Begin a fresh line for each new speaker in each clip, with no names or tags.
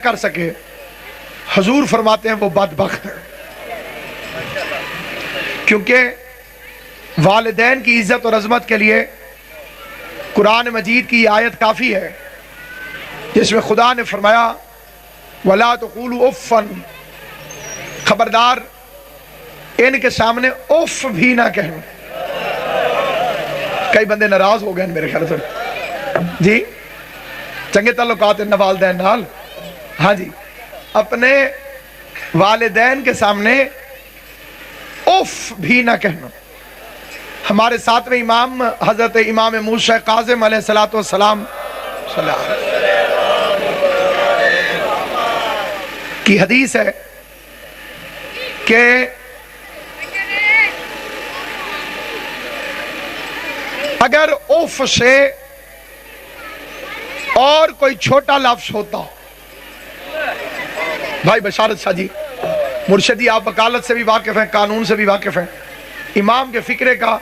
کر سکے، حضور فرماتے ہیں وہ بدبخت ہے، کیونکہ والدین کی عزت اور عظمت کے لیے قرآن مجید کی آیت کافی ہے جس میں خدا نے فرمایا وَلَا تَقُولُوا اُفًّا، خبردار ان کے سامنے اف بھی نہ کہنا۔ کئی بندے ناراض ہو گئے میرے خیال سے جی، چنگے تعلقات ان والدین نال، ہاں جی، اپنے والدین کے سامنے اف بھی نہ کہنا۔ ہمارے ساتویں امام حضرت امام موسیٰ کاظم علیہ السلام کی حدیث ہے کہ اگر اف سے اور کوئی چھوٹا لفظ ہوتا، بھائی بشارت شاہ جی مرشدی آپ وکالت سے بھی واقف ہیں، قانون سے بھی واقف ہیں، امام کے فکرے کا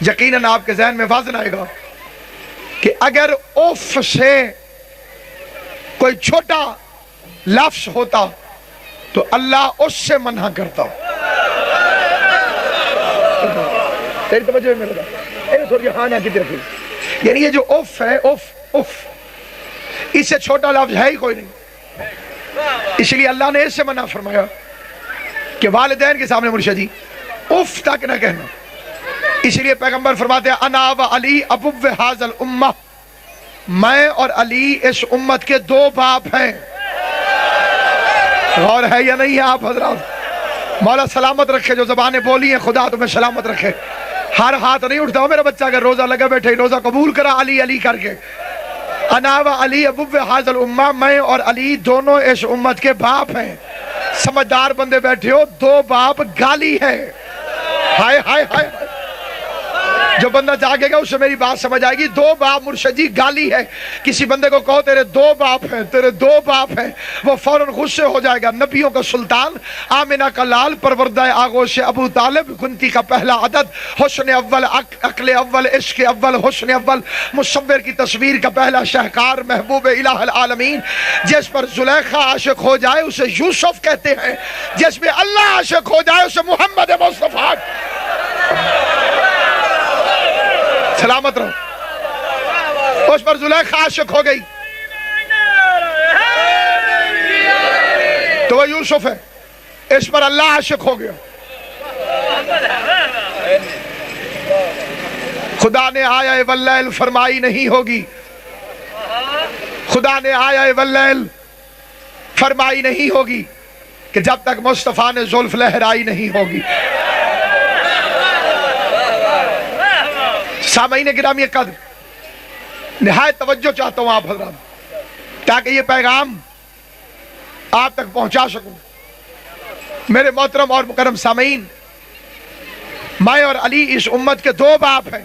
یقیناً آپ کے ذہن میں واضح آئے گا کہ اگر اف سے کوئی چھوٹا لفظ ہوتا تو اللہ اس سے منع کرتا۔ تیری توجہ ہے میرے دا تھوڑی ہاں نہ کتنی رکھی، یعنی یہ جو اف ہے، اف اس سے چھوٹا لفظ ہے ہی کوئی نہیں، اس لیے اللہ نے اس سے منع فرمایا کہ والدین کے سامنے مرشدی اف تک نہ کہنا۔ اس لیے پیغمبر فرماتے ہیں انا و علی ابو ھذا الامہ، میں اور علی اس امت کے دو باپ ہیں۔ غور ہے یا نہیں ہے آپ حضرات؟ مولا سلامت رکھے، جو زبانیں بولی ہیں خدا تمہیں سلامت رکھے۔ ہر ہاتھ نہیں اٹھتا ہو میرا بچہ اگر روزہ لگا بیٹھے، روزہ قبول کرا علی علی کر کے۔ انا و علی ابو ھذا الامہ، میں اور علی دونوں اس امت کے باپ ہیں۔ سمجھدار بندے بیٹھے ہو، دو باپ گالی ہے۔ ہائے ہائے ہائے، جو بندہ جاگے گا اسے میری بات سمجھ آئے گی۔ دو باپ مرشد جی گالی ہے۔ کسی بندے کو کہو تیرے دو باپ ہیں، تیرے دو باپ ہیں، وہ فوراً غصے ہو جائے گا۔ نبیوں کا سلطان، آمنہ کا لال، پروردہ آغوش ابو طالب، گنتی کا پہلا عدد، حسن اول، عقل اول، عشق اول، حسن اول، مصور کی تصویر کا پہلا شہکار، محبوب الہ العالمین، جس پر زلیخا عاشق ہو جائے اسے یوسف کہتے ہیں، جس میں اللہ عاشق ہو جائے اسے محمد مصطفیٰ۔ سلامت رہو، اس پر زلیخا عاشق ہو گئی تو وہ یوسف ہے، اس پر اللہ عاشق ہو گیا۔ خدا نے آیا واللیل فرمائی نہیں ہوگی، خدا نے آیا واللیل فرمائی نہیں ہوگی کہ جب تک مصطفیٰ نے زلف لہرائی نہیں ہوگی۔ سامعین گرامی قدر، نہایت توجہ چاہتا ہوں آپ حضرات تاکہ یہ پیغام آپ تک پہنچا سکوں۔ میرے محترم اور مکرم سامعین، میں اور علی اس امت کے دو باپ ہیں۔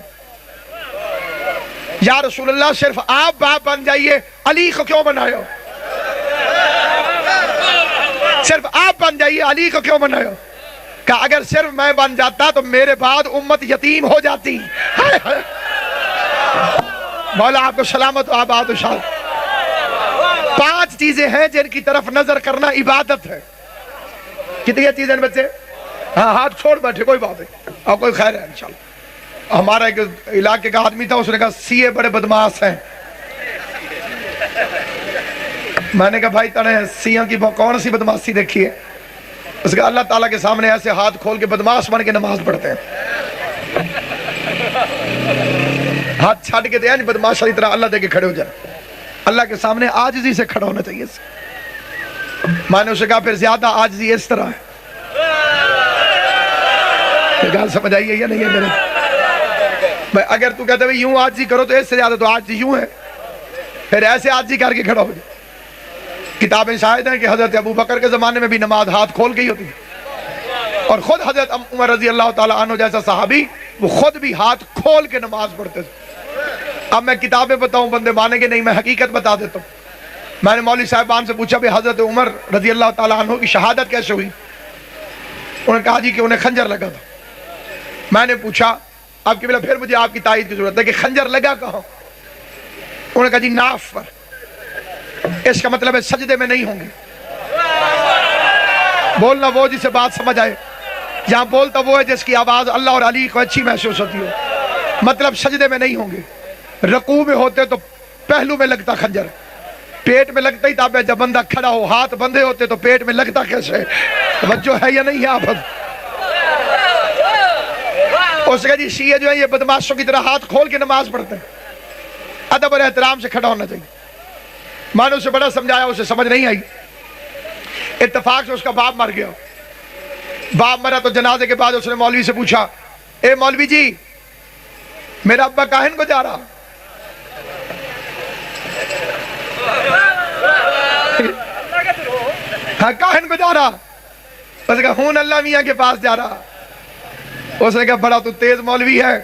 یا رسول اللہ صرف آپ باپ بن جائیے، علی کو کیوں بنایا؟ صرف آپ بن جائیے، علی کو کیوں بنایا؟ کہ اگر صرف میں بن جاتا تو میرے بعد امت یتیم ہو جاتی۔ مولا آپ کو سلامت و آباد و شاد۔ 5 چیزیں ہیں جن کی طرف نظر کرنا عبادت ہے۔ کتنی چیزیں بچے؟ ہاں ہاتھ چھوڑ بیٹھے، کوئی بات نہیں، اور کوئی خیر ہے انشاءاللہ۔ ہمارا ایک علاقے کا آدمی تھا، اس نے کہا سی اے بڑے بدماش ہیں۔ میں نے کہا بھائی تنے سی اے کی کون سی بدماشی دیکھی ہے؟ اس کا اللہ تعالیٰ کے سامنے ایسے ہاتھ کھول کے بدماش بن کے نماز پڑھتے ہیں۔ ہاتھ چھاڑ کے دیا نہیں، بدماش علی طرح اللہ دے کے کھڑے ہو جائے۔ اللہ کے سامنے عاجزی سے کھڑا ہونا چاہیے۔ میں نے اسے کہا پھر زیادہ عاجزی اس طرح ہے۔ یہ گال سمجھ آئیے یا نہیں ہے میرے؟ اگر تو کہتے ہیں یوں عاجزی کرو تو اس سے زیادہ تو عاجزی یوں ہے، پھر ایسے عاجزی کر کے کھڑا ہو جائے۔ کتابیں شاہد ہیں کہ حضرت ابو بکر کے زمانے میں بھی نماز ہاتھ کھول کے ہی ہوتی ہے، اور خود حضرت عمر رضی اللہ تعالیٰ عنہ جیسا صحابی وہ خود بھی ہاتھ کھول کے نماز پڑھتے تھے۔ اب میں کتابیں بتاؤں بندے مانیں گے نہیں، میں حقیقت بتا دیتا ہوں۔ میں نے مولوی صاحبان سے پوچھا بھی حضرت عمر رضی اللہ تعالیٰ عنہ کی شہادت کیسے ہوئی؟ انہوں نے کہا جی کہ انہیں خنجر لگا تھا۔ میں نے پوچھا اب کہ پھر مجھے آپ کی تائید کی ضرورت ہے کہ خنجر لگا کہاں؟ انہوں نے کہا جی ناف پر۔ اس کا مطلب ہے سجدے میں نہیں ہوں گے. بولنا وہ جسے بات سمجھ آئے. یہاں بولتا وہ ہے جس کی آواز اللہ اور علی کو اچھی محسوس ہوتی ہو. مطلب سجدے میں نہیں ہوں گے. رکوع میں ہوتے تو پہلو میں لگتا خنجر, پیٹ میں لگتا ہی تاب ہے. جب بندہ کھڑا ہو ہاتھ بندھے ہوتے تو پیٹ میں لگتا کیسے؟ توجہ ہے یا نہیں ہے آپ؟ اس کا جی شیعہ جو ہے یہ بدماشوں کی طرح ہاتھ کھول کے نماز پڑھتے ہیں. ادب اور احترام سے کھڑا ہونا چاہیے. میں نے اسے بڑا سمجھایا, اسے سمجھ نہیں آئی. اتفاق سے اس کا باپ مر گیا. باپ مرا تو جنازے کے بعد اس نے مولوی سے پوچھا, اے مولوی جی میرا ابا کاہن کو جا رہا. ہاں کاہن کو جا رہا. اس نے کہا ہون اللہ میاں کے پاس جا رہا. اس نے کہا بڑا تو تیز مولوی ہے,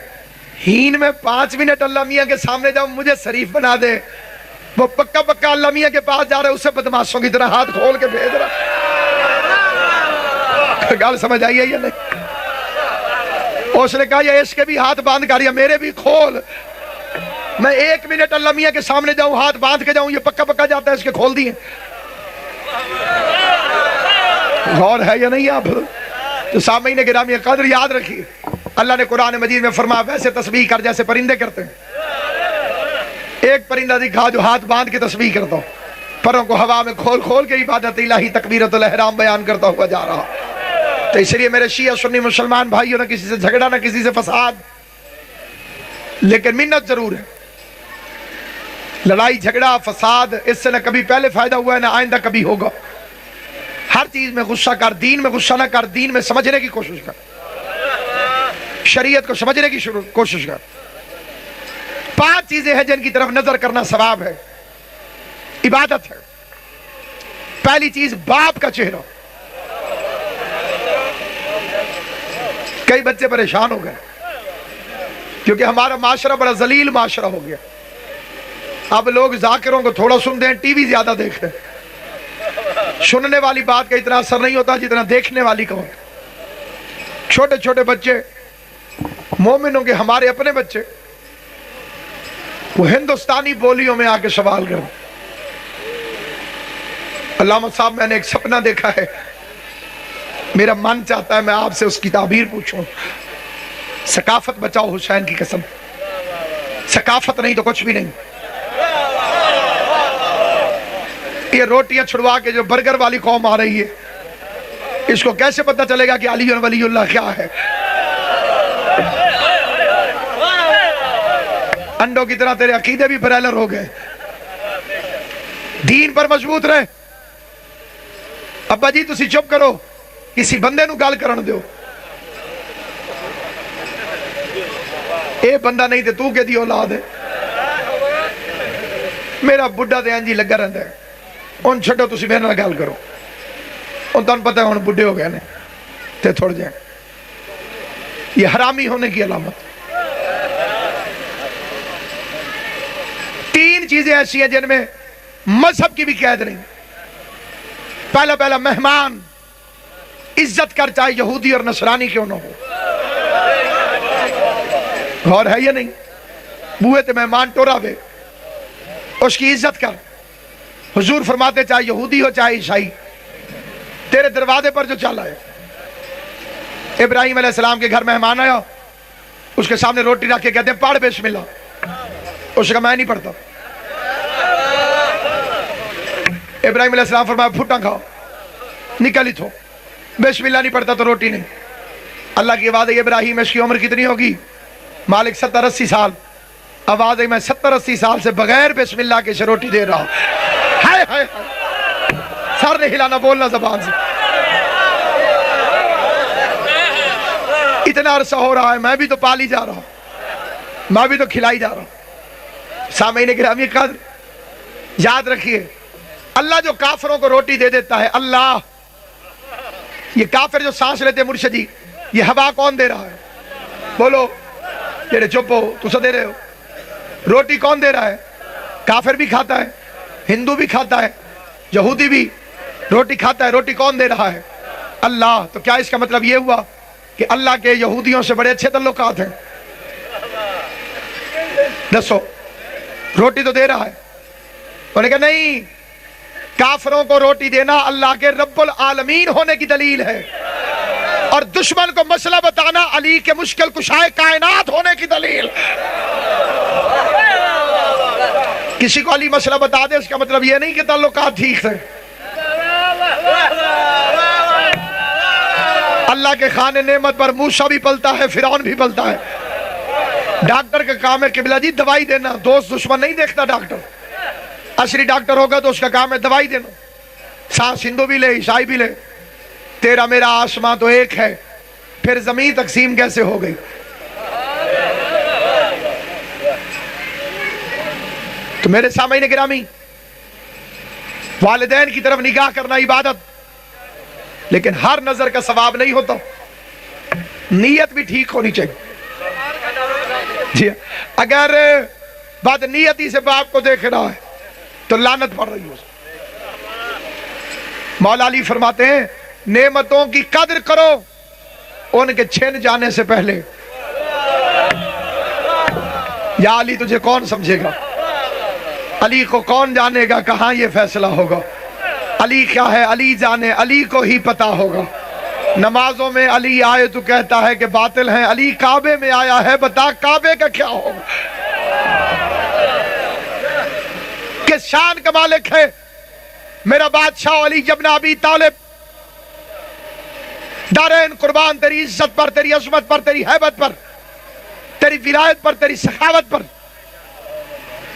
ہین میں 5 منٹ اللہ میاں کے سامنے جاؤ مجھے شریف بنا دے. وہ پکا پکا اللہ میاں کے پاس جا رہا ہے, اسے بدماشوں کی طرح ہاتھ کھول کے بھیج رہا. گال سمجھ آئی ہے یا نہیں؟ اس نے کہا یہ اس کے بھی ہاتھ باندھ کر یا میرے بھی کھول. میں 1 منٹ اللہ میاں کے سامنے جاؤں ہاتھ باندھ کے جاؤں, یہ پکا پکا جاتا ہے, اس کے کھول دیے. غور ہے یا نہیں آپ؟ تو سامعین گرامی قدر یاد رکھیے, اللہ نے قرآن مجید میں فرمایا ویسے تسبیح کر جیسے پرندے کرتے ہیں. ایک پرندہ دکھا جو ہاتھ باندھ کے تسبیح کرتا ہو, پروں کو ہوا میں کھول کھول کے عبادت الہی تکبیرۃ الاحرام بیان کرتا ہوا جا رہا. تو اس لیے میرے شیعہ سنی مسلمان بھائیوں, نہ کسی سے جھگڑا نہ کسی سے فساد, لیکن منت ضرور ہے. لڑائی جھگڑا فساد اس سے نہ کبھی پہلے فائدہ ہوا ہے نہ آئندہ کبھی ہوگا. ہر چیز میں غصہ کر, دین میں غصہ نہ کر, دین میں سمجھنے کی کوشش کر, شریعت کو سمجھنے کی کوشش کر. 5 چیزیں ہیں جن کی طرف نظر کرنا ثواب ہے, عبادت ہے. پہلی چیز باپ کا چہرہ. کئی بچے پریشان ہو گئے کیونکہ ہمارا معاشرہ بڑا ذلیل معاشرہ ہو گیا. اب لوگ ذاکروں کو تھوڑا سنتے ہیں, ٹی وی زیادہ دیکھتے ہیں. سننے والی بات کا اتنا اثر نہیں ہوتا جتنا دیکھنے والی کا ہوتا. چھوٹے چھوٹے بچے مومنوں کے, ہمارے اپنے بچے, وہ ہندوستانی بولیوں میں آ کے سوال کریں. علامہ صاحب میں نے ایک سپنا دیکھا ہے, میرا من چاہتا ہے میں آپ سے اس کی تعبیر پوچھوں. ثقافت بچاؤ حسین کی قسم, ثقافت نہیں تو کچھ بھی نہیں. یہ روٹیاں چھڑوا کے جو برگر والی قوم آ رہی ہے, اس کو کیسے پتہ چلے گا کہ علی ولی اللہ کیا ہے؟ انڈوں کی طرح تیرے عقیدے بھی برائلر ہو گئے. دین پر مضبوط رہے. ابا جی تسی چپ کرو, کسی بندے نو گل کرن دیو. اے بندہ نہیں تے تو کہ دی اولاد ہے. میرا بڈھا تے انجی لگا رہندا ہے, ان چھڈو تسی میرے نال گل کرو. ان تن پتہ ہے ہن بڈھے ہو گئے نے تے تھوڑ جائیں. یہ حرامی ہونے کی علامت. 3 چیزیں ایسی ہیں جن میں مذہب کی بھی قید نہیں. پہلا مہمان عزت کر, چاہے یہودی اور نصرانی کیوں نہ ہو. غور ہے یا نہیں؟ بوئے تے مہمان ٹورا وے, اس کی عزت کر. حضور فرماتے چاہے یہودی ہو چاہے عیسائی, تیرے دروازے پر جو چل آئے. ابراہیم علیہ السلام کے گھر مہمان آیا, اس کے سامنے روٹی رکھ کے کہتے ہیں پڑھ بسم اللہ. اس نے کہا میں نہیں پڑھتا. ابراہیم علیہ السلام فرمایا پھٹا کھاؤ, نکل ہی تھو. بسم اللہ نہیں پڑھتا تو روٹی نہیں. اللہ کی آواز ہے ابراہیم اس کی عمر کتنی ہوگی؟ مالک 70-80 سال. آواز ہے میں 70-80 سال سے بغیر بسم اللہ کے سے روٹی دے رہا ہوں. ہائے ہائے سر نہیں ہلانا, بولنا زبان سے. اتنا عرصہ ہو رہا ہے, میں بھی تو پالی جا رہا ہوں, میں بھی تو کھلائی جا رہا ہوں. سامعین گرامی قدر یاد رکھیے, اللہ جو کافروں کو روٹی دے دیتا ہے, اللہ, یہ کافر جو سانس لیتے مرشد جی, یہ ہوا کون دے رہا ہے؟ بولو. جڑے چپ ہو تو دے رہے ہو. روٹی کون دے رہا ہے؟ کافر بھی کھاتا ہے, ہندو بھی کھاتا ہے, یہودی بھی روٹی کھاتا ہے. روٹی کون دے رہا ہے؟ اللہ. تو کیا اس کا مطلب یہ ہوا کہ اللہ کے یہودیوں سے بڑے اچھے تعلقات ہیں؟ دسو. روٹی تو دے رہا ہے. انہوں نے کہا نہیں, کافروں کو روٹی دینا اللہ کے رب العالمین ہونے کی دلیل ہے، اور دشمن کو مسئلہ بتانا علی کے مشکل کشائے کائنات ہونے کی دلیل ہے۔ کسی کو علی مسئلہ بتا دے اس کا مطلب یہ نہیں کہ تعلقات ٹھیک ہے۔ اللہ کے خانے نعمت پر موسیٰ بھی پلتا ہے، فرعون بھی پلتا ہے۔ ڈاکٹر کا کام ہے قبلہ جی دوائی دینا، دوست دشمن نہیں دیکھتا ڈاکٹر۔ عصری ڈاکٹر ہوگا تو اس کا کام ہے دوائی دینا، سانس ہندو بھی لے عیسائی بھی لے۔ تیرا میرا آسمان تو ایک ہے، پھر زمین تقسیم کیسے ہو گئی؟ تو میرے سامعین گرامی، والدین کی طرف نگاہ کرنا عبادت، لیکن ہر نظر کا ثواب نہیں ہوتا، نیت بھی ٹھیک ہونی چاہیے۔ جی اگر بد نیتی سے باپ کو دیکھ رہا ہے تو لعنت پڑ رہی ہے۔ مولا علی فرماتے ہیں نعمتوں کی قدر کرو ان کے چھن جانے سے پہلے۔ یا علی تجھے کون سمجھے گا؟ علی کو کون جانے گا؟ کہاں یہ فیصلہ ہوگا؟ علی کیا ہے علی جانے، علی کو ہی پتا ہوگا۔ نمازوں میں علی آئے تو کہتا ہے کہ باطل ہیں، علی کعبے میں آیا ہے بتا کعبے کا کیا ہوگا؟ کس شان کا مالک ہے میرا بادشاہ علی ابن ابی طالب؟ دارین قربان تیری عزت پر، تیری عظمت پر، تیری ہیبت پر، تیری ولایت پر، تیری سخاوت پر۔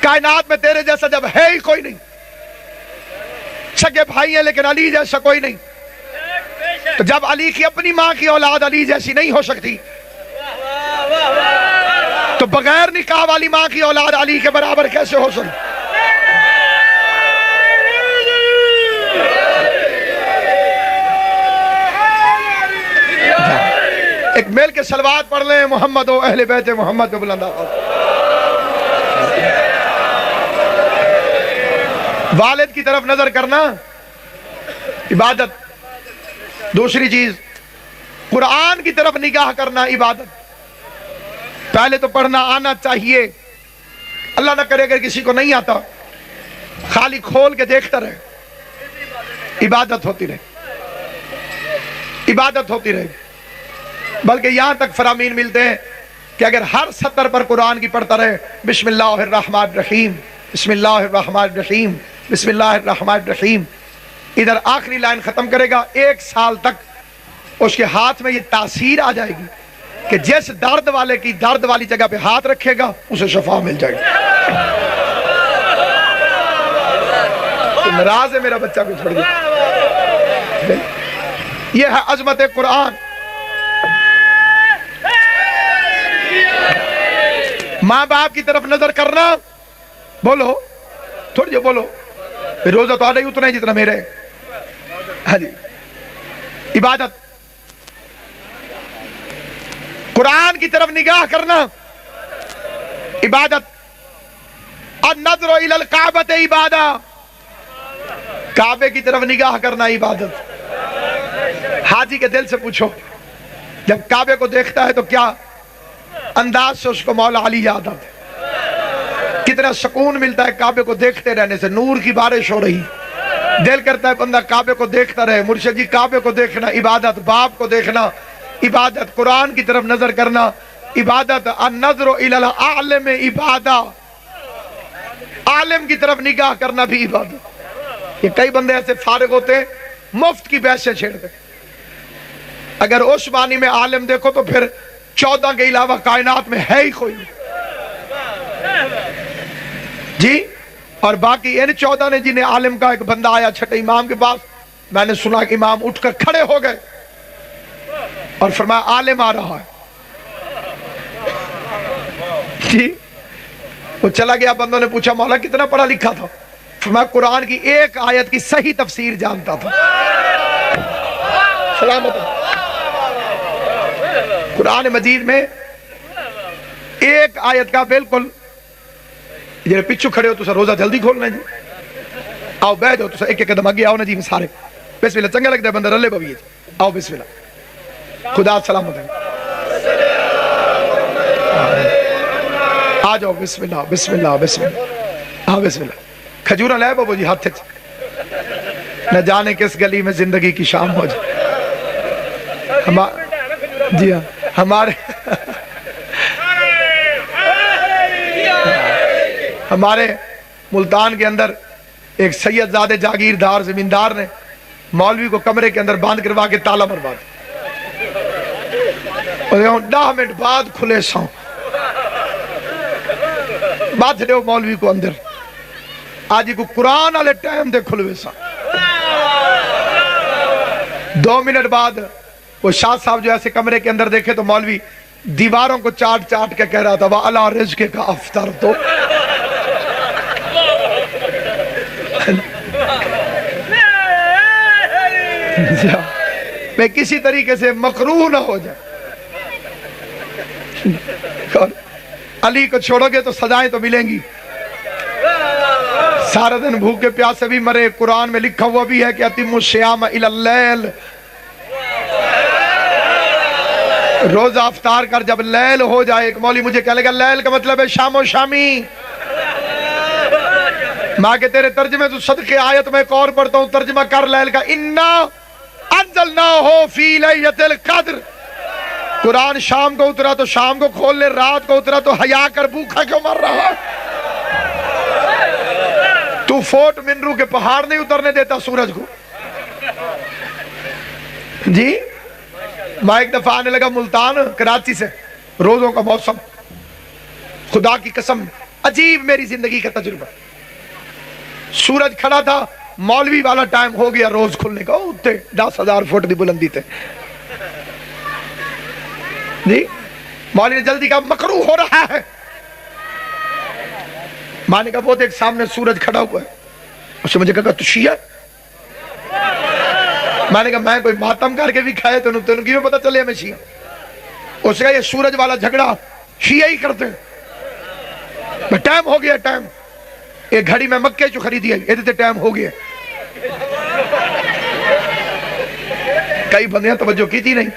کائنات میں تیرے جیسا جب ہے ہی کوئی نہیں، سگے بھائی ہیں لیکن علی جیسا کوئی نہیں۔ تو جب علی کی اپنی ماں کی اولاد علی جیسی نہیں ہو سکتی تو بغیر نکاح والی ماں کی اولاد علی کے برابر کیسے ہو سکتی؟ ایک مل کے صلوات پڑھ لیں محمد و اہل بیت محمد کو بلند آواز۔ والد کی طرف نظر کرنا عبادت۔ دوسری چیز قرآن کی طرف نگاہ کرنا عبادت۔ پہلے تو پڑھنا آنا چاہیے، اللہ نہ کرے اگر کسی کو نہیں آتا خالی کھول کے دیکھتا رہے، عبادت ہوتی رہے، عبادت ہوتی رہے۔ بلکہ یہاں تک فرامین ملتے ہیں کہ اگر ہر سطر پر قرآن کی پڑھتا رہے بسم اللہ الرحمن الرحیم، بسم اللہ الرحمن الرحیم، بسم اللہ الرحمن الرحیم، ادھر آخری لائن ختم کرے گا، 1 سال تک اس کے ہاتھ میں یہ تاثیر آ جائے گی کہ جس درد والے کی درد والی جگہ پہ ہاتھ رکھے گا اسے شفا مل جائے گی۔ تو ناراض ہے میرا بچہ کو چھوڑ دیا۔ یہ ہے عظمت قرآن۔ ماں باپ کی طرف نظر کرنا، بولو تھوڑی جو بولو، روزہ تو آدھا ہی اتنا ہی جتنا میرے۔ ہاں جی، عبادت۔ قرآن کی طرف نگاہ کرنا عبادت۔ النظر الی الکعبۃ عبادت، کعبے کی طرف نگاہ کرنا عبادت۔ حاجی کے دل سے پوچھو جب کعبے کو دیکھتا ہے تو کیا انداز سے اس کو مولا علی یاد آتا ہے؟ کتنا سکون ملتا ہے کعبے کو دیکھتے رہنے سے، نور کی بارش ہو رہی، دل کرتا ہے بندہ کعبے کو دیکھتا رہے۔ مرشد جی کعبے کو دیکھنا عبادت، باپ کو دیکھنا عبادت، قرآن کی طرف نظر کرنا عبادت۔ النظر الی العالم عبادت، عالم کی طرف نگاہ کرنا بھی عبادت۔ یہ کئی بندے ایسے فارغ ہوتے ہیں مفت کی بحثیں چھیڑتے، اگر اس معنی میں عالم دیکھو تو پھر 14 کے علاوہ کائنات میں ہے ہی کوئی جی۔ اور باقی ان 14 نے جنہیں عالم کا، ایک بندہ آیا چھٹے امام کے پاس، میں نے سنا کہ امام اٹھ کر کھڑے ہو گئے اور فرمایا عالم آ رہا ہے جی۔ وہ چلا گیا، بندوں نے پوچھا مولا کتنا پڑھا لکھا تھا؟ فرمایا قرآن کی 1 آیت کی صحیح تفسیر جانتا تھا۔ سلامت۔ قرآن مجید میں 1 آیت کا بالکل جنہیں پچھو کھڑے ہو تو سر روزہ جلدی کھولنا جی، آؤ بیٹھ جاؤ تو سر ایک ایک قدم آگے آؤ نا جی سارے، بسم اللہ، چنگا لگتا ہے بندہ رلے بویے جی، آؤ بسم اللہ، خدا سلامت ہے، آ جاؤ بسم اللہ بسم اللہ بسم اللہ، ہاں بسم اللہ، کھجورہ لے بابو جی ہاتھ نہ جانے کس گلی میں زندگی کی شام ہو جائے. جی ہاں ہمارے ملتان کے اندر ایک سید زادے جاگیردار زمیندار نے مولوی کو کمرے کے اندر باندھ کروا کے تالا مروا دیا. 10 منٹ بعد کھلے سو بات دیو مولوی کو اندر آج کو قرآن والے ٹائم دے کھلوے سا. 2 منٹ بعد وہ شاہ صاحب جو ایسے کمرے کے اندر دیکھے تو مولوی دیواروں کو چاٹ چاٹ کے کہہ رہا تھا وَعَلَىٰ رِزْقِكَ أَفْطَرْتُ. میں کسی طریقے سے مکروہ نہ ہو جائے. علی کو چھوڑو گے تو سزائیں تو ملیں گی. سارا دن بھوکے پیاسے بھی مرے. قرآن میں لکھا ہوا بھی ہے کہ اتموا الصیام الی اللیل. روزہ افطار کر جب لیل ہو جائے. ایک مولوی مجھے کہہ لے گا لیل کا مطلب ہے شام و شامی. ماں کے تیرے ترجمے تو صدقے آیت میں ایک اور پڑھتا ہوں ترجمہ کر لیل کا. انا انزلناہ فی لیلۃ القدر. قرآن شام کو اترا تو شام کو کھول لے. رات کو اترا تو حیا کر بھوکا کیوں مر رہا. تو فورٹ منرو کے پہاڑ نہیں اترنے دیتا سورج کو. جی میں ایک دفعہ آنے لگا ملتان کراچی سے. روزوں کا موسم خدا کی قسم عجیب میری زندگی کا تجربہ. سورج کھڑا تھا. مولوی والا ٹائم ہو گیا روز کھلنے کا. اتنے 10,000 فٹ دی بلندی تھے. جی مولوی نے جلدی کہا مکروہ ہو رہا ہے. ماں نے کہا وہ ایک سامنے سورج کھڑا ہوا ہے. اس نے مجھے کہا تو شیعہ. میں نے کہا میں کوئی ماتم کر کے بھی کھائے تو تنوں کیوں پتا چلے ہمیں شیعہ. اس نے کہا یہ سورج والا جھگڑا شیعہ ہی کرتے ہیں. ٹائم ہو گیا ٹائم. ایک گھڑی میں مکے چو خریدی ہے. یہ ٹائم ہو گیا. کئی بندیاں توجہ کی تھی نہیں.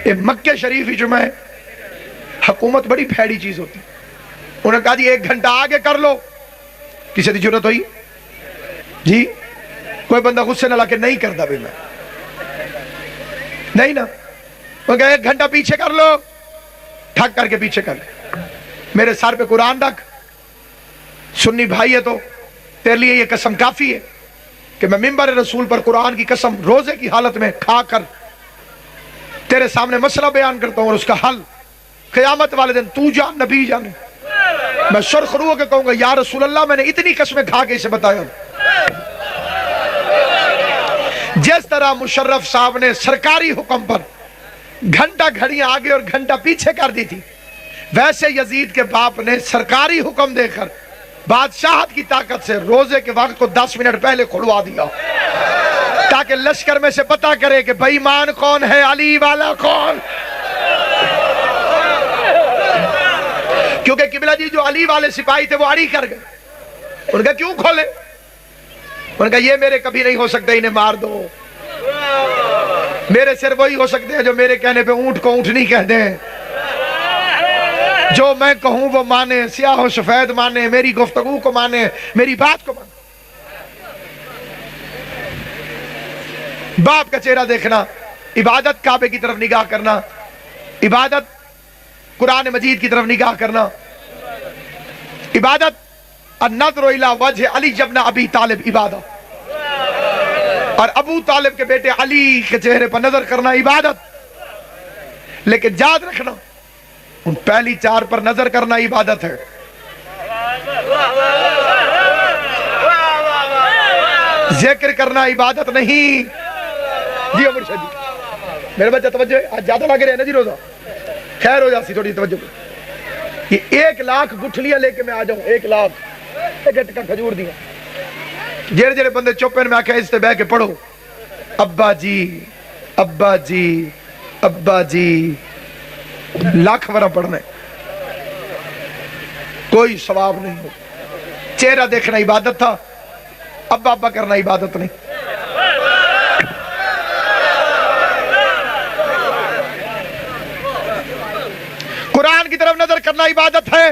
یہ مکہ شریف جو میں حکومت بڑی پھیڑی چیز ہوتی. انہوں نے کہا جی 1 گھنٹہ آگے کر لو. کسی دی ضرورت ہوئی جی. کوئی بندہ غصے نہ لا کے نہیں کرتا بھی میں نہیں نا. وہ کہا 1 گھنٹہ پیچھے کر لو. ٹھک کر کے پیچھے کر لے. میرے سر پہ قرآن رکھ. سنی بھائی ہے تو تیرے لیے یہ قسم کافی ہے کہ میں منبر رسول پر قرآن کی قسم روزے کی حالت میں کھا کر تیرے سامنے مسئلہ بیان کرتا ہوں اور اس کا حل قیامت والے دن تو جان نبی جانے. میں سرخ روح کے کہوں گا یا رسول اللہ میں نے اتنی قسمیں کھا کے اسے بتایا. جس طرح مشرف صاحب نے سرکاری حکم پر گھنٹہ گھڑیاں آگے اور گھنٹہ پیچھے کر دی تھی ویسے یزید کے باپ نے سرکاری حکم دے کر بادشاہت کی طاقت سے روزے کے وقت کو 10 منٹ پہلے کھلوا دیا تاکہ لشکر میں سے پتا کرے کہ بے ایمان کون ہے علی والا کون. کیونکہ قبلہ جی جو علی والے سپاہی تھے وہ اڑی کر گئے. ان کا کیوں کھولے. ان کا یہ میرے کبھی نہیں ہو سکتے انہیں مار دو. میرے صرف وہی ہو سکتے ہیں جو میرے کہنے پہ اونٹ کو اونٹ نہیں کہتے ہیں. جو میں کہوں وہ مانے. سیاہ و سفید مانے. میری گفتگو کو مانے. میری بات کو مانے. باپ کا چہرہ دیکھنا. عبادت کعبے کی طرف نگاہ کرنا. عبادت قرآن مجید کی طرف نگاہ کرنا. عبادت النظر الی وجہ علی ابن ابی طالب عبادت. اور ابو طالب کے بیٹے علی کے چہرے پر نظر کرنا عبادت. لیکن یاد رکھنا ان پہلی 4 پر نظر کرنا عبادت ہے. ذکر کرنا عبادت نہیں. جی عمر شاہ جی میرے بچہ توجہ. آج زیادہ لگ رہے ہیں نا جی روزہ. خیر ہو جاتی تھوڑی توجہ. یہ 1 لاکھ گٹھلیاں لے کے میں آ جاؤں. 1 لاکھ گٹ کا کھجور دیا. جڑے جڑے بندے چوپے میں آکھے اس تے بہ کے پڑھو ابا جی ابا جی ابا جی. لاکھ ورہ پڑھنے کوئی ثواب نہیں ہو. چہرہ دیکھنا عبادت تھا. ابا ابا کرنا عبادت نہیں. قرآن کی طرف نظر کرنا عبادت ہے.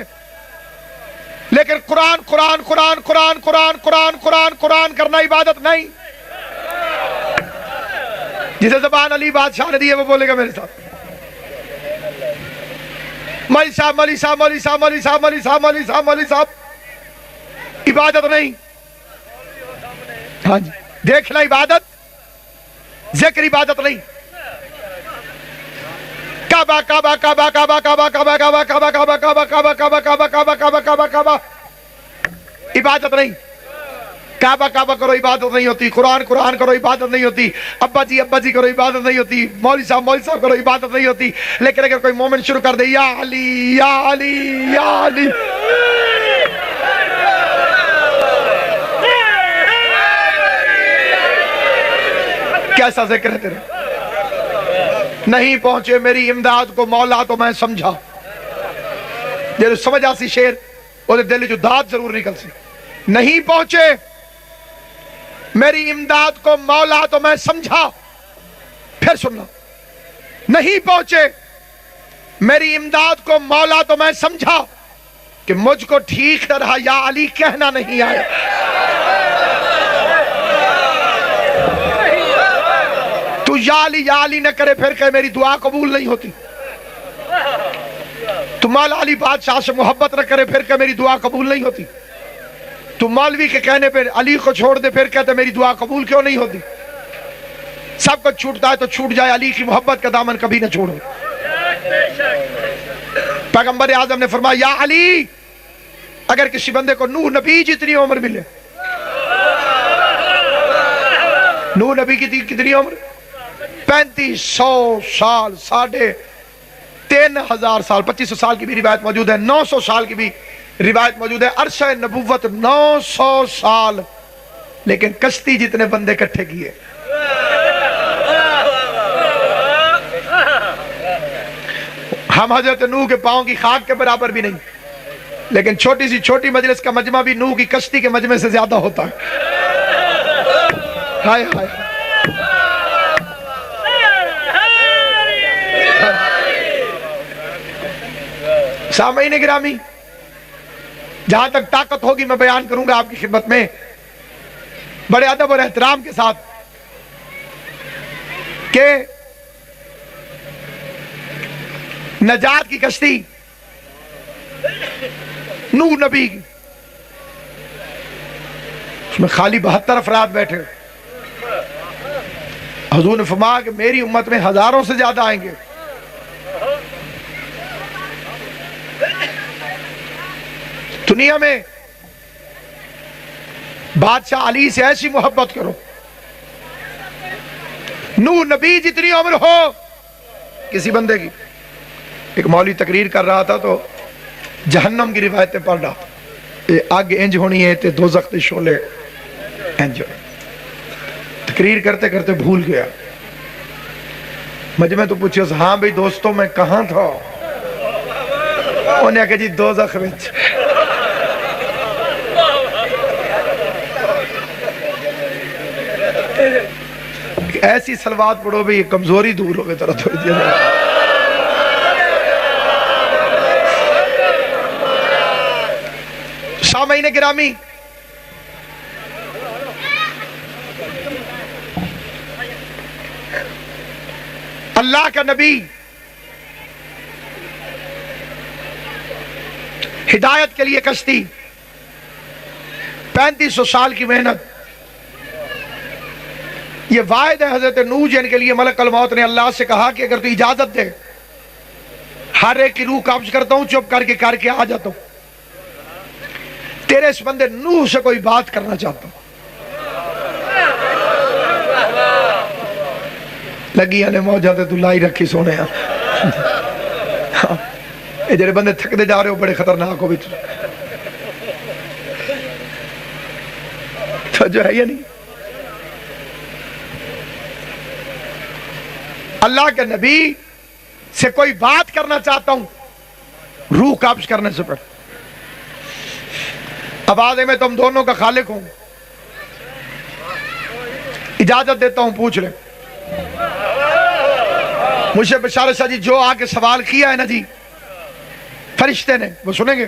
لیکن لیکن قرآن قرآن قرآن قرآن قرآن قرآن قرآن قرآن کرنا عبادت نہیں. جسے زبان علی بادشاہ نے دی ہے وہ بولے گا میرے ساتھ. مولوی صاحب مولوی صاحب مولوی صاحب مولوی صاحب مولوی صاحب مولوی صاحب مولوی صاحب عبادت نہیں. ہاں جی دیکھنا عبادت، ذکر عبادت نہیں. کعبہ کعبہ کعبہ کعبہ کعبہ کعبہ کعبہ کعبہ کعبہ کعبہ کعبہ کعبہ کعبہ کعبہ کعبہ کعبہ کعبہ عبادت نہیں. کعبہ کعبہ کرو عبادت نہیں ہوتی. قرآن قرآن کرو عبادت نہیں ہوتی. ابا جی کرو عبادت نہیں ہوتی. مولوی صاحب کرو عبادت نہیں ہوتی. لیکن اگر کوئی مومن شروع کر دے یا علی یا علی یا علی، کیسا ذکر ہے تیرا؟ نہیں پہنچے میری امداد کو مولا تو میں سمجھا. جب سمجھ آسی شیر وہ دل جو داد ضرور نکل سی. نہیں پہنچے میری امداد کو مولا تو میں سمجھا. پھر سننا، نہیں پہنچے میری امداد کو مولا تو میں سمجھا کہ مجھ کو ٹھیک طرح یا علی کہنا نہیں آیا. تو یا علی نہ کرے پھر کہ میری دعا قبول نہیں ہوتی. تو مولا علی بادشاہ سے محبت نہ کرے پھر کہ میری دعا قبول نہیں ہوتی. تو مولوی کے کہنے پہ علی کو چھوڑ دے پھر کہتے میری دعا قبول کیوں نہیں ہوتی. سب کچھ چھوٹتا ہے تو چھوٹ جائے، علی کی محبت کا دامن کبھی نہ چھوڑو. پیغمبر اعظم نے فرمایا یا علی، اگر کسی بندے کو نوح نبی جتنی عمر ملے، نوح نبی کی کتنی عمر؟ 3500 سال، 3500 سال، 2500 سال کی بھی روایت موجود ہے، 900 سال کی بھی روایت موجود ہے. عرصہ نبوت 900 سال، لیکن کشتی جتنے بندے کٹھے کیے. ہم حضرت نوح کے پاؤں کی خاک کے برابر بھی نہیں، لیکن چھوٹی سی چھوٹی مجلس کا مجمع بھی نوح کی کشتی کے مجمع سے زیادہ ہوتا ہے. ہائے ہائے. سامعین گرامی، جہاں تک طاقت ہوگی میں بیان کروں گا آپ کی خدمت میں بڑے ادب اور احترام کے ساتھ کہ نجات کی کشتی نوح نبی کی، اس میں خالی 72 افراد بیٹھے. حضور نے فرمایا کہ میری امت میں ہزاروں سے زیادہ آئیں گے. دنیا میں بادشاہ علی سے ایسی محبت کرو، نوح نبی جتنی عمر ہو کسی بندے کی. ایک مولوی تقریر کر رہا تھا تو جہنم کی روایتیں پڑھ رہا تھا. آگ انج ہونی ہے تے دوزخ تے شعلے انج. تقریر کرتے کرتے بھول گیا. مجھے میں تو پوچھا ہاں بھئی دوستوں میں کہاں تھا؟ انہیں کہا جی دوزخ وچ. ایسی سلوات پڑھو بھی کمزوری دور ہوگی طرح تھوڑی دیر. سامعین گرامی، اللہ کا نبی ہدایت کے لیے کشتی، 3500 سال کی محنت. یہ واحد ہے حضرت نوح جن کے لیے ملک الموت نے اللہ سے کہا کہ اگر تو اجازت دے ہر ایک کی روح قبض کرتا ہوں، چپ کر کے آ جاتا ہوں. تیرے اس بندے نوح سے کوئی بات کرنا چاہتا ہوں. لگی نے موجہ تے تو لائی رکھی سونے ہیں. یہ جڑے بندے تھک دے جا رہے ہو بڑے خطرناک ہو بھی تو جو ہے یہ نہیں. اللہ کے نبی سے کوئی بات کرنا چاہتا ہوں روح قبض کرنے سے پہلے. اب آدھے میں تم دونوں کا خالق ہوں، اجازت دیتا ہوں پوچھ لیں. مجھے بشارت شاہ جی جو آ کے سوال کیا ہے نا جی فرشتے نے، وہ سنیں گے.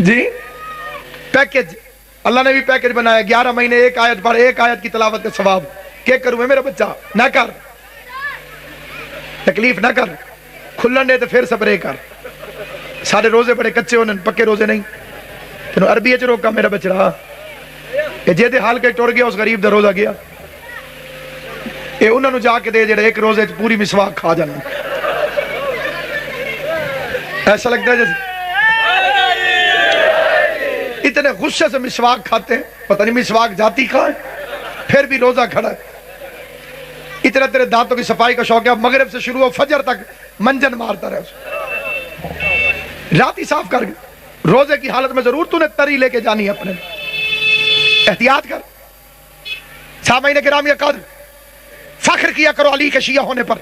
جی پیکج اللہ نے بھی پیکج بنایا 11 مہینے ایک آیت پڑھ ایک آیت کی تلاوت کا ثواب کیا کروں میں میرا بچہ نہ کر تکلیف نہ کر کھلن دے تو پھر صبرے کر سارے روزے بڑے کچے ہونے پکے روزے نہیں تینوں عربی اچ روکا میرا بچ رہا کہ جے دے حال کے ٹوڑ گیا اس غریب دا روزہ گیا اے انہوں نے جا کے دے جڑے ایک روزے پوری مسواک کھا جانا ایسا لگتا ہے جیسے اتنے غصے سے مسواک کھاتے ہیں پتہ نہیں مسواک جاتی کھائیں پھر بھی روزہ کھڑا ہے اتنا تیرے دانتوں کی صفائی کا شوق ہے مغرب سے شروع ہو فجر تک منجن مارتا رہے رات ہی صاف کر روزے کی حالت میں ضرور تو نے تری لے کے جانی ہے اپنے احتیاط کر سامعین گرامی قدر فخر کیا کرو علی کے شیعہ ہونے پر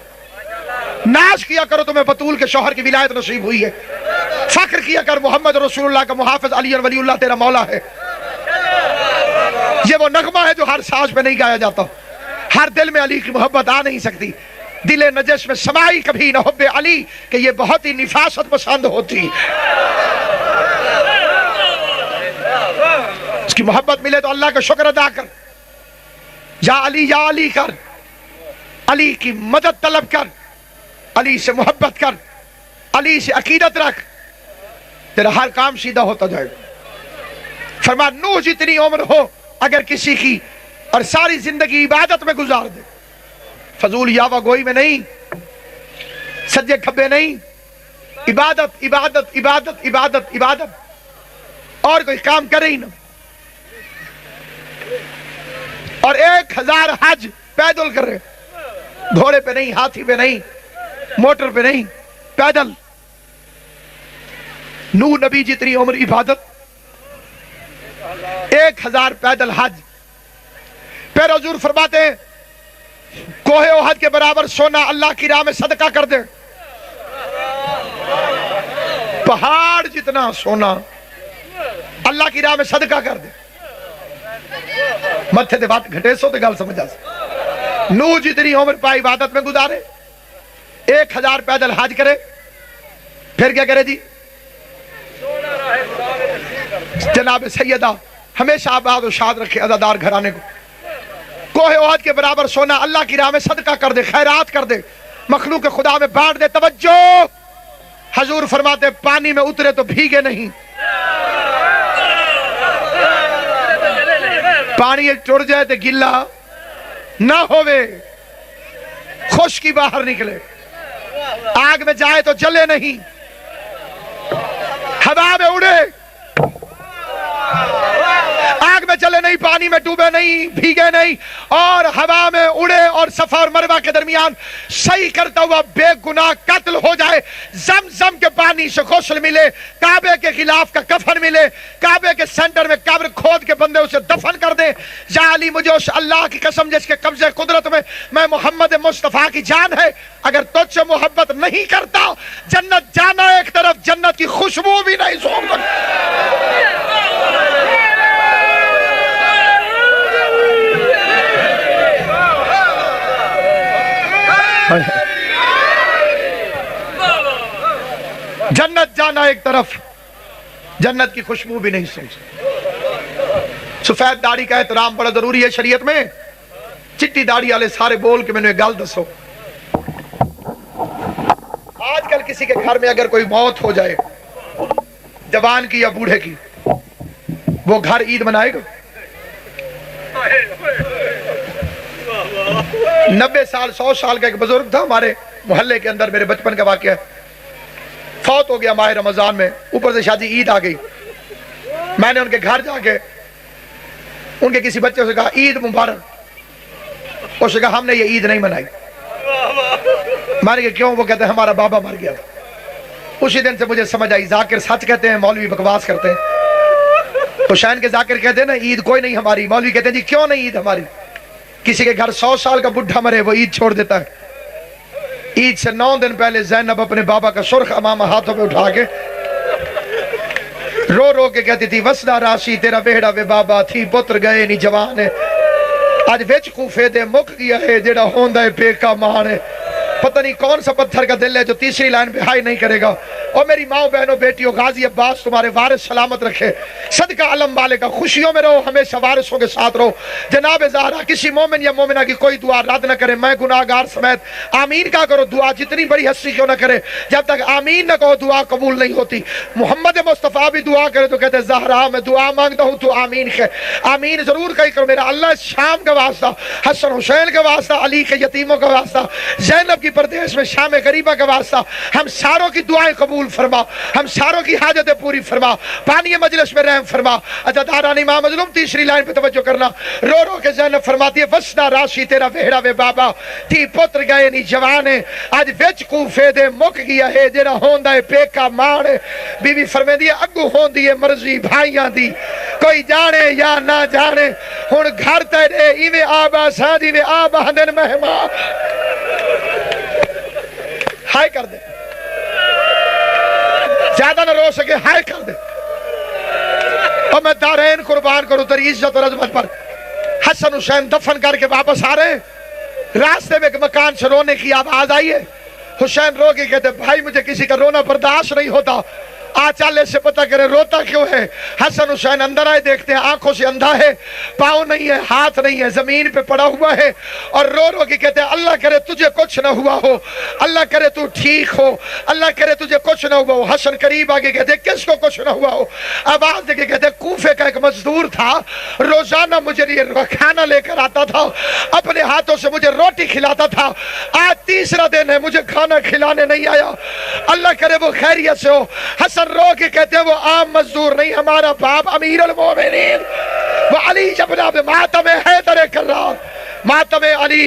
ناز کیا کرو تمہیں بطول کے شوہر کی ولایت نصیب ہوئی ہے فخر کیا کر محمد رسول اللہ کا محافظ علی ولی اللہ تیرا مولا ہے یہ وہ نغمہ ہے جو ہر ساز پہ نہیں گایا جاتا ہر دل میں علی کی محبت آ نہیں سکتی دل نجس میں سمائی کبھی نہ حب علی کہ یہ بہت ہی نفاست پسند ہوتی اس کی محبت ملے تو اللہ کا شکر ادا کر یا علی کر علی کی مدد طلب کر علی سے محبت کر علی سے عقیدت رکھ تیرا ہر کام سیدھا ہوتا جائے فرما نوح جتنی عمر ہو اگر کسی کی اور ساری زندگی عبادت میں گزار دے فضول یاوہ گوئی میں نہیں سجے کھبے نہیں عبادت عبادت عبادت عبادت عبادت اور کوئی کام کرے ہی نہ اور 1000 حج پیدل کرے گھوڑے پہ نہیں ہاتھی پہ نہیں موٹر پہ نہیں پیدل نوح نبی جتنی عمر عبادت 1000 پیدل حج پھر حضور فرماتے ہیں کوہ احد کے برابر سونا اللہ کی راہ میں صدقہ کر دے پہاڑ جتنا سونا اللہ کی راہ میں صدقہ کر دے متھے دے بات گھٹے سو تے گل سمجھا سے نوح جتنی عمر پا عبادت میں گزارے 1000 پیدل حج کرے پھر کیا کرے جی جناب سیدہ ہمیشہ آباد و شاد رکھے عزادار گھرانے کو کوہ احد کے برابر سونا اللہ کی راہ میں صدقہ کر دے خیرات کر دے مخلوق خدا میں بانٹ دے توجہ حضور فرماتے پانی میں اترے تو بھیگے نہیں پانی ٹر جائے تو گلا نہ ہوئے خشکی باہر نکلے آگ میں جائے تو جلے نہیں ہوا میں اڑے آگ میں چلے نہیں پانی میں ڈوبے نہیں بھیگے نہیں اور ہوا میں اڑے اور صفا اور مروہ کے درمیان صحیح کرتا ہوا بے گناہ قتل ہو جائے زمزم کے پانی سے غسل ملے کعبے کے خلاف کا کفن ملے کعبے کے سینٹر میں قبر کھود کے بندے اسے دفن کر دیں یا علی مجھے اس اللہ کی قسم جس کے قبضے قدرت میں محمد مصطفیٰ کی جان ہے اگر تجھ سے محبت نہیں کرتا جنت جانا ایک طرف جنت کی خوشبو بھی نہیں سونگ سکتا جنت جانا ایک طرف جنت کی خوشبو بھی نہیں سن سکتا سفید داڑھی کا احترام بڑا ضروری ہے شریعت میں چٹی داڑھی والے سارے بول کے میں نے گل دسو آج کل کسی کے گھر میں اگر کوئی موت ہو جائے جوان کی یا بوڑھے کی وہ گھر عید منائے گا 90 سال 100 سال کا ایک بزرگ تھا ہمارے محلے کے اندر میرے بچپن کا واقعہ فوت ہو گیا ماہ رمضان میں اوپر سے شادی عید آ گئی میں نے ان کے گھر جا کے ان کے کسی بچے سے کہا عید مبارک اس نے کہا ہم نے یہ عید نہیں منائی میں نے کہا کیوں وہ کہتے ہیں ہمارا بابا مر گیا اسی دن سے مجھے سمجھ آئی ذاکر سچ کہتے ہیں مولوی بکواس کرتے ہیں حسین کے ذاکر کہتے ہیں نا عید کوئی نہیں ہماری مولوی کہتے ہیں جی کیوں نہیں عید ہماری کسی کے گھر 100 سال کا بڈھا مرے وہ عید چھوڑ دیتا ہے عید سے 9 دن پہلے زینب اپنے بابا کا سرخ امامہ ہاتھوں پہ اٹھا کے رو رو کے کہتی تھی وسنا راشی تیرا ویڑا وے بابا تھی پتر گئے نہیں جوان ہے آج وچ کوفے دے مک گیا ہے جیڑا ہوندہ ہے پیکا مان ہے پتہ نہیں کون سا پتھر کا دل ہے جو تیسری لائن پہ ہائی نہیں کرے گا اور میری ماں بہنوں بیٹیوں، غازی عباس تمہارے وارث سلامت رکھے، صدقہ علم والے کا، خوشیوں میں رہو، ہمیشہ وارثوں کے ساتھ رہو۔ جناب زہرا کسی مومن یا مومنہ کی کوئی دعا رد نہ کرے، میں گناہگار سمیت آمین کا کرو، دعا جتنی بڑی ہستی کیوں نہ کرے، جب تک آمین نہ کہو دعا قبول نہیں ہوتی۔ محمد مصطفیٰ بھی دعا کرے تو کہتے زہرا میں دعا مانگتا ہوں تو آمین کہ آمین ضرور کہی کرو۔ میرا اللہ شام کا واسطہ، حسن حسین کا واسطہ، علی کے یتیموں کا واسطہ، زینب کی پردیس میں شام غریبہ کا واسطہ، ہم ساروں کی دعائیں قبول فرما، ہم ساروں کی حاجتیں پوری فرما، پانی مجلس میں رحم فرما۔ اچھا داران امام مظلوم تیسری لائن پہ توجہ کرنا، رو رو کے زینب فرماتی ہے وسنا راشی تیرا وہڑا وے بابا تھی پتر گئے نی جوانے آج وچ کوفے دے مک گیا ہے جڑا ہوندا ہے پیکا مان۔ بی بی فرمیندی ہے اگو ہوندی ہے مرضی بھائیاں دی، کوئی جانے یا نہ جانے، ہن گھر تیرے ایویں آبا سادی وے آبا دن مہمان ہائے کر دے، زیادہ نہ رو سکے ہائے کر دے۔ اور میں دارین قربان کروں تیری عزت اور عظمت پر۔ حسن حسین دفن کر کے واپس آ رہے، راستے میں ایک مکان سے رونے کی آواز آئی ہے۔ حسین رو کے کہتے بھائی مجھے کسی کا رونا برداشت نہیں ہوتا، آ چالے سے پتہ کرے روتا کیوں ہے۔ حسن حسین اندر آئے، دیکھتے ہیں آنکھوں سے اندھا ہے، پاؤں نہیں ہے، ہاتھ نہیں ہے، زمین پہ پڑا ہوا ہے، اور رو رو کے کہتے ہیں اللہ کرے تجھے کچھ نہ ہوا ہو، اللہ کرے تو ٹھیک ہو، اللہ کرے تجھے کچھ نہ ہوا ہو۔ حسن قریب آگے کہتے ہیں کس کو کچھ نہ ہوا ہو؟ آواز دے کے کہتے ہیں کوفے کا ایک مزدور تھا، روزانہ مجھے لیے کھانا لے کر آتا تھا، اپنے ہاتھوں سے مجھے روٹی کھلاتا تھا، آج تیسرا دن ہے مجھے کھانا کھلانے نہیں آیا، اللہ کرے وہ خیریت سے ہو۔ حسن رو کے کہتے ہیں وہ عام مزدور نہیں، ہمارا باپ امیر المومنین وہ علی جبنا بے ماتم حیدر کرار، ماتم علی